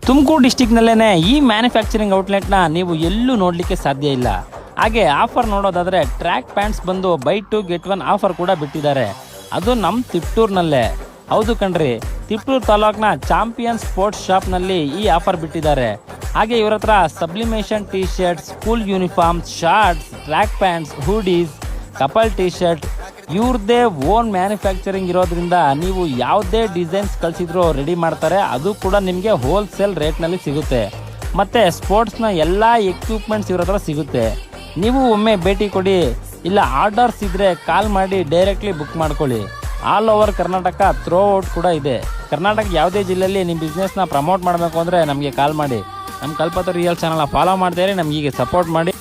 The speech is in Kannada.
ತುಮಕೂರು ಡಿಸ್ಟಿಕ್ನಲ್ಲೇ ಈ ಮ್ಯಾನುಫ್ಯಾಕ್ಚರಿಂಗ್ ಔಟ್ಲೆಟ್ನ ನೀವು ಎಲ್ಲೂ ನೋಡಲಿಕ್ಕೆ ಸಾಧ್ಯ ಇಲ್ಲ. ಹಾಗೆ ಆಫರ್ ನೋಡೋದಾದರೆ ಟ್ರ್ಯಾಕ್ ಪ್ಯಾಂಟ್ಸ್ ಬಂದು ಬೈ 2 get 1 ಆಫರ್ ಕೂಡ ಬಿಟ್ಟಿದ್ದಾರೆ. ಅದು ನಮ್ಮ ತಿಪ್ಟೂರ್ನಲ್ಲೇ. ಹೌದು ಕಣ್ರಿ, ತಿಪ್ಟೂರು ತಾಲೂಕಿನ ಚಾಂಪಿಯನ್ ಸ್ಪೋರ್ಟ್ಸ್ ಶಾಪ್ನಲ್ಲಿ ಈ ಆಫರ್ ಬಿಟ್ಟಿದ್ದಾರೆ. ಹಾಗೆ ಇವ್ರ ಹತ್ರ sublimation T shirts, school uniforms, shorts, track pants, hoodies, couple T shirt ಇವ್ರದ್ದೇ ಓನ್ ಮ್ಯಾನುಫ್ಯಾಕ್ಚರಿಂಗ್ ಇರೋದ್ರಿಂದ ನೀವು ಯಾವುದೇ ಡಿಸೈನ್ಸ್ ಕಳಿಸಿದ್ರು ರೆಡಿ ಮಾಡ್ತಾರೆ. ಅದು ಕೂಡ ನಿಮಗೆ ಹೋಲ್ಸೇಲ್ ರೇಟ್ನಲ್ಲಿ ಸಿಗುತ್ತೆ. ಮತ್ತು ಸ್ಪೋರ್ಟ್ಸ್ನ ಎಲ್ಲ ಎಕ್ವಿಪ್ಮೆಂಟ್ಸ್ ಇವ್ರ ಹತ್ರ ಸಿಗುತ್ತೆ. ನೀವು ಒಮ್ಮೆ ಭೇಟಿ ಕೊಡಿ, ಇಲ್ಲ ಆರ್ಡರ್ಸ್ ಇದ್ದರೆ ಕಾಲ್ ಮಾಡಿ ಡೈರೆಕ್ಟ್ಲಿ ಬುಕ್ ಮಾಡ್ಕೊಳ್ಳಿ. All over Karnataka throughout ಕೂಡ ಇದೆ. ಕರ್ನಾಟಕ ಯಾವುದೇ ಜಿಲ್ಲೆಯಲ್ಲಿ ನಿಮ್ಮ ಬಿಸ್ನೆಸ್ನ ಪ್ರಮೋಟ್ ಮಾಡಬೇಕು ಅಂದರೆ ನಮಗೆ ಕಾಲ್ ಮಾಡಿ. ನಮ್ಮ ಕಲ್ಪತರು ರಿಯಲ್ ಚಾನಲ್ನ ಫಾಲೋ ಮಾಡ್ತಾರೆ, ನಮಗೆ ಹೀಗೆ ಸಪೋರ್ಟ್ ಮಾಡಿ.